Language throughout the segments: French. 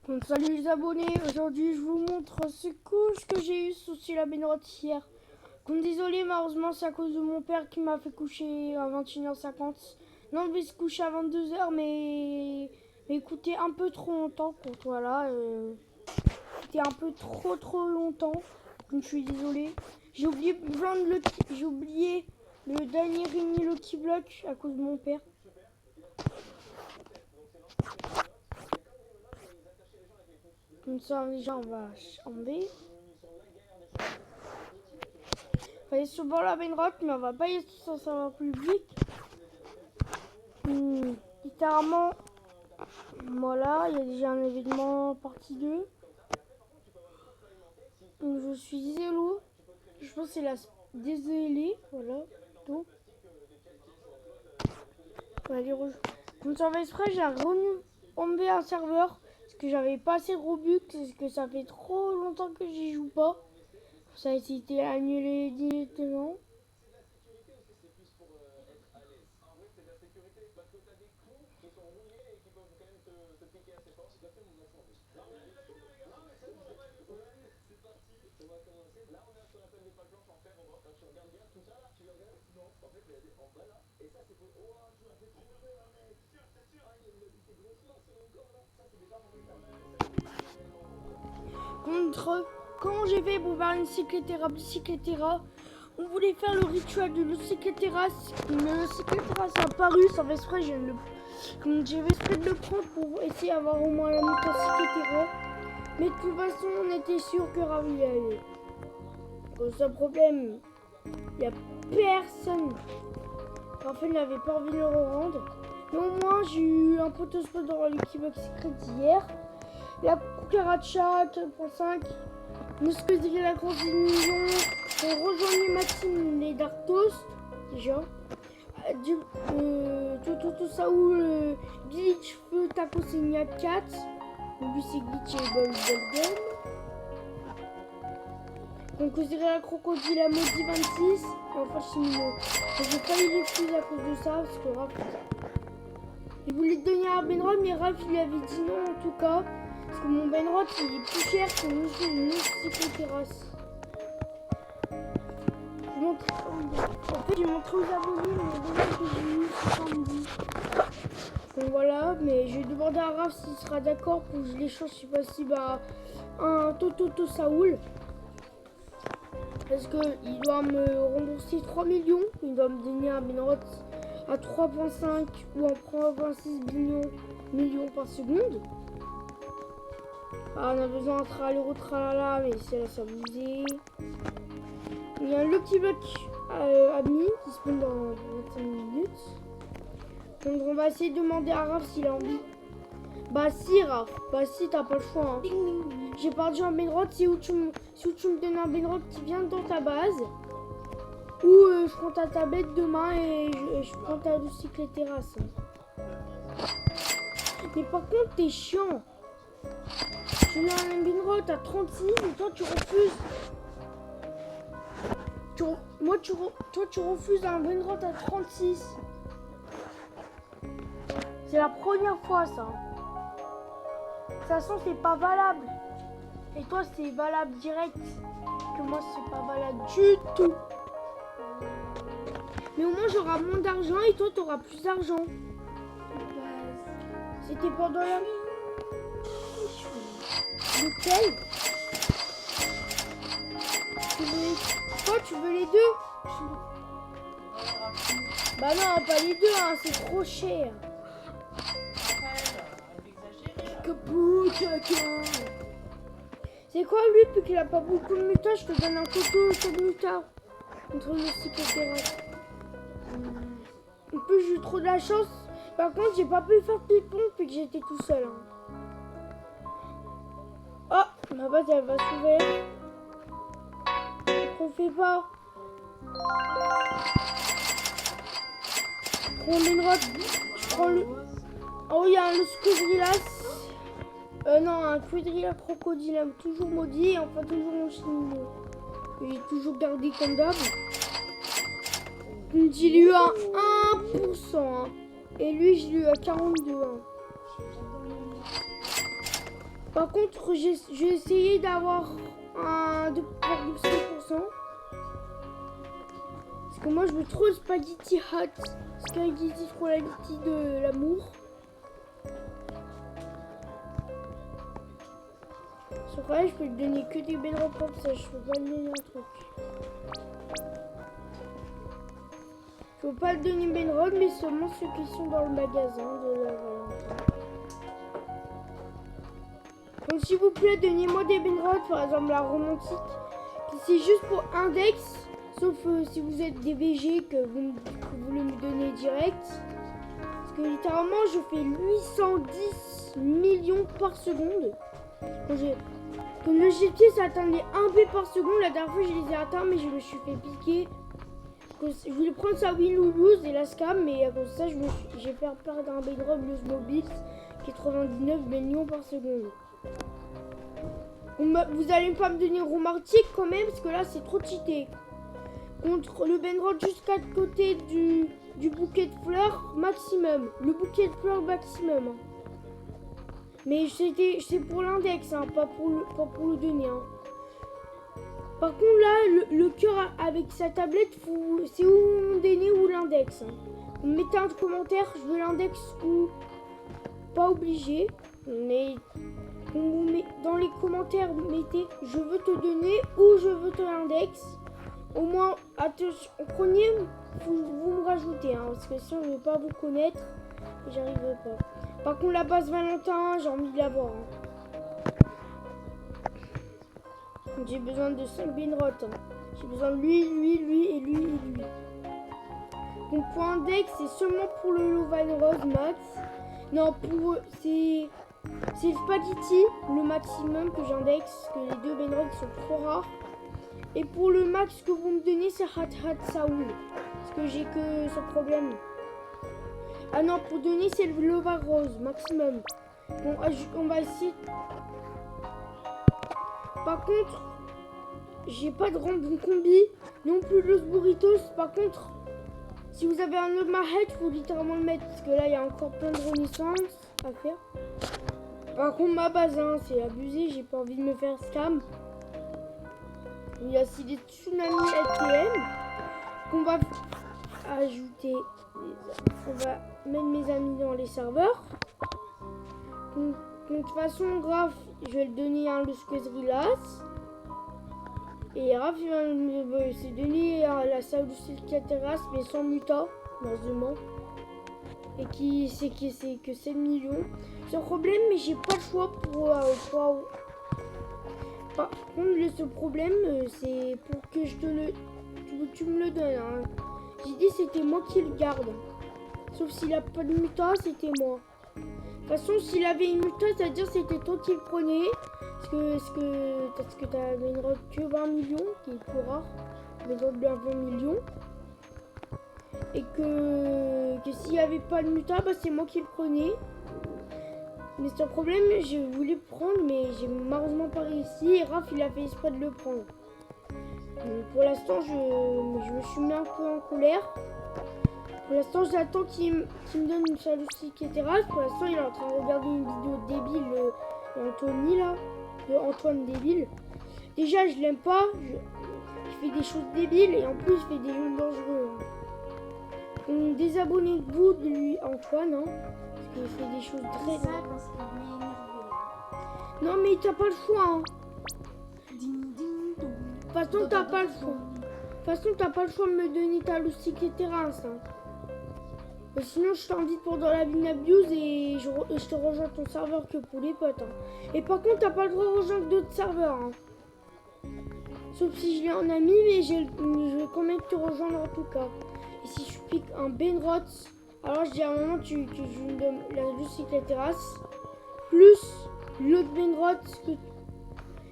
Donc, salut les abonnés, aujourd'hui je vous montre ce couche que j'ai eu sous la baignoire hier. Donc désolé, malheureusement c'est à cause de mon père qui m'a fait coucher à 21h50. Non, on devait se coucher à 22h mais écoutez un peu trop longtemps. Donc voilà, c'était un peu trop longtemps. Donc je suis désolé. J'ai oublié le dernier Rini Lucky Block à cause de mon père. Comme ça déjà on va enlever. On va aller sur bord la main rock, mais on va pas y aller sur ça va plus vite. Littéralement, voilà, il y a déjà un événement partie 2. Donc je suis désolé. Je pense que c'est la désolé. Voilà. Donc, on va aller rejoindre. Comme ça va exprès, j'ai enlevé un serveur. Parce que j'avais pas assez de Robux. Parce que ça fait trop longtemps que j'y joue pas. Ça a été annulé directement. Quand j'ai fait pour faire une Cycletera, on voulait faire le rituel de l'Cycletera. Le Cycletera a apparu, sans faire exprès, j'ai fait exprès de le prendre pour essayer d'avoir au moins la moto Cycletera. Mais de toute façon, on était sûr que Ravi allait. Le seul problème, il n'y a personne. En fait, il n'avait pas envie de le rendre. Mais au moins, j'ai eu un potospot dans l'équivoque secret hier. La Cucaracha 4.5. Nous squeezerie la grosse illusion. On rejoignait Maxime les Dark Toast. Déjà. Tout Saoul, Glitch, Feu, Taco, Signa 4. Lui, c'est Glitch et Bullgun. Donc, vous direz la crocodile à Maudit 26. Et enfin, Chimino. J'ai failli l'excuser à cause de ça. Parce que Raph, il voulait te donner à Benrod, mais Raph, il avait dit non en tout cas. Parce que mon Benrod, il est plus cher que une Cycleterasse. En fait, j'ai montré aux abonnés le Benrod que j'ai eu 70. Donc voilà, mais je vais demander à Raph s'il sera d'accord pour que je l'échange, je sais pas si, un Toto Saoul. Parce qu'il doit me rembourser 3 millions. Il doit me donner un Benrod à 3,5 ou en 3,6 millions par seconde. Ah, on a besoin d'un tralala, mais c'est là, ça abusé. Il y a un Lucky Block admin qui se met dans 25 minutes. Donc on va essayer de demander à Raph s'il a envie. Bah si Raph, bah si t'as pas le choix. Hein. J'ai perdu un Benrod, c'est où tu me donnes un Benrod qui vient dans ta base. Ou je prends ta tablette demain et je prends ta Cycletera. Mais par contre t'es chiant. Tu mets un Benrod à 36 et toi tu refuses. Toi tu refuses un Benrod à 36. C'est la première fois ça. De toute façon c'est pas valable. Et toi c'est valable direct. Que moi c'est pas valable du tout. Mais au moins j'aurai moins d'argent et toi t'auras plus d'argent. C'était pendant la... Lequel? Toi tu veux les deux? Bah non, pas les deux, hein, c'est trop cher. Que pour quelqu'un. C'est quoi lui, puis qu'il a pas beaucoup de mutas, je te donne un coteau de mutas. Contre le Cycletera. En plus j'ai eu trop de la chance. Par contre j'ai pas pu faire ping-pong puis que j'étais tout seul. Hein. Oh, ma base elle va s'ouvrir. On fait pas. Je prends une route. Je prends le. Oh, il y a un Squidrilas. Non, un Quadrilla crocodile, toujours maudit et enfin toujours mon chimino. Il est toujours gardé comme d'hab. J'ai lui à 1%. Hein. Et lui, je lui à 42. Hein. Par contre, j'ai essayé d'avoir un 2,5%. Parce que moi, je veux trop le spaghetti hot. Spaghetti spaghetti de l'amour. Sur vrai, je peux te donner que des belles robes comme ça. Je peux pas te donner un truc. Je peux pas le donner Ben Rod, mais seulement ceux qui sont dans le magasin de la Valentin. Donc s'il vous plaît, donnez-moi des Ben Rod, par exemple la romantique. C'est juste pour index, sauf si vous êtes des VG que vous voulez me donner direct. Parce que littéralement, je fais 810 millions par seconde. Quand le GT ça atteignait 1 B par seconde, la dernière fois je les ai atteints, mais je me suis fait piquer. Je voulais prendre sa win ou lose et la scam, mais à cause de ça, j'ai fait perdre un bedrock lose mobile 99 millions par seconde. Vous allez pas me donner romantique quand même, parce que là c'est trop cheaté. Contre le bedrock jusqu'à côté du bouquet de fleurs maximum. Le bouquet de fleurs maximum. Mais c'est pour l'index, hein, pas pour le donner. Hein. Par contre là, le cœur avec sa tablette, c'est ou mon donné ou l'index. Hein. Vous mettez un commentaire, je veux l'index ou pas obligé. Mais vous met, dans les commentaires, vous mettez je veux te donner ou je veux te l'index. Au moins, attention, en premier, vous me rajoutez. Hein, parce que sinon je ne vais pas vous connaître et j'arriverai pas. Par contre, la base Valentin, j'ai envie de l'avoir. Hein. J'ai besoin de 5 binrots. Hein. J'ai besoin de lui et lui. Donc pour index, c'est seulement pour le Lovan Rose Max. Non, pour c'est le spaghetti, le maximum que j'indexe, que les deux binrots sont trop rares. Et pour le max que vous me donnez, c'est Hat Saoul. Parce que j'ai que ce problème. Ah non, pour donner, c'est le Lovan Rose maximum. Bon, on va essayer. Par contre, j'ai pas de random combi, non plus Los Burritos. Par contre, si vous avez un autre marret, il faut littéralement le mettre. Parce que là, il y a encore plein de renaissance à faire. Par contre, ma base, hein, c'est abusé. J'ai pas envie de me faire scam. Il y a aussi des tsunamis LTM qu'on va ajouter. On va mettre mes amis dans les serveurs. Donc, de toute façon, Raph, je vais le donner un Lusquezrilas. Et Raph, il va se donner la Salusica Terrasse, mais sans muta, malheureusement. Et qui c'est que 7 millions. C'est un problème, mais j'ai pas le choix pour par contre, ce problème, c'est pour que tu me le donnes. Hein. J'ai dit c'était moi qui le garde. Sauf s'il a pas de muta, c'était moi. De toute façon, s'il avait une muta, c'est-à-dire c'était toi qui le prenais. Parce que t'as une robe que 20 millions, qui est plus rare. Mais donc bien 20 millions. Et que s'il n'y avait pas de muta, bah, c'est moi qui le prenais. Mais c'est un problème, je voulais prendre, mais j'ai malheureusement pas réussi. Et Raph, il a fait exprès de le prendre. Donc, pour l'instant, je me suis mis un peu en colère. Pour l'instant, j'attends qu'il me donne une chalousique et terrasse. Pour l'instant, il est en train de regarder une vidéo débile d'Anthony, là. De Antoine débile. Déjà, je l'aime pas. Je fais des choses débiles et en plus, je fais des jeux dangereux. Donc, désabonnez-vous de lui, Antoine. Hein. Il fait des choses très... Ça parce qu'il est énervé. Non mais t'as pas le choix. Hein. Ding ding dong. De toute façon t'as pas le choix. De toute façon t'as pas le choix de me donner ta loustique et terrasse. Hein. Sinon je t'invite pour dans la Vine Abuse et je te rejoins ton serveur que pour les potes. Hein. Et par contre t'as pas le droit de rejoindre d'autres serveurs. Hein. Sauf si je l'ai en ami, mais je vais quand même te rejoindre en tout cas. Et si je pique un Benroth, alors je dis à un moment tu me donnes la loustique et la terrasse. Plus l'autre Benroth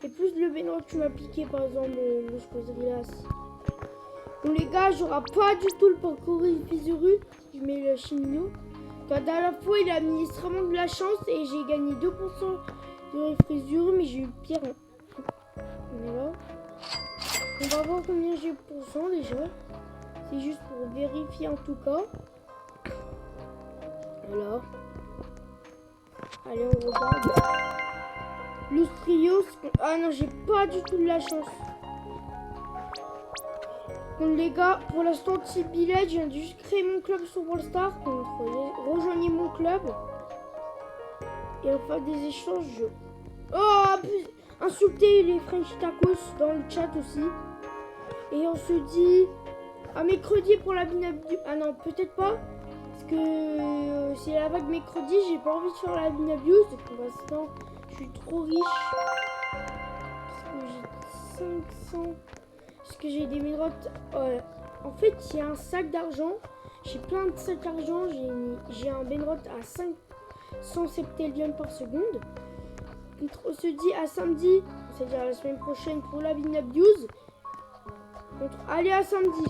et plus le Benroth que tu m'as piqué par exemple le Squadrillas. Donc les gars, j'aurai pas du tout le parcours Fizuru. Je mets le Chimio. La dernière fois il a mis extrêmement de la chance et j'ai gagné 2% de Fizuru, mais j'ai eu pire. Voilà. On va voir combien j'ai % déjà. C'est juste pour vérifier en tout cas. Alors. Allez, on regarde. Ah non, j'ai pas du tout de la chance. Donc les gars, pour l'instant, Team Village, je viens de juste créer mon club sur Brawl Stars. Donc rejoignez mon club. Et on fait des échanges. Oh, insultez les French Tacos dans le chat aussi. Et on se dit à mercredi pour la binabuse. Ah non, peut-être pas. Parce que c'est la vague mercredi, j'ai pas envie de faire la binabuse. Pour l'instant, je suis trop riche. Parce que j'ai 500. Parce que j'ai des médrotes. En fait, il y a un sac d'argent. J'ai plein de sacs d'argent. J'ai un benrot à 500 septellions par seconde. On se dit à samedi, c'est-à-dire la semaine prochaine pour la binabuse. Allez, à samedi.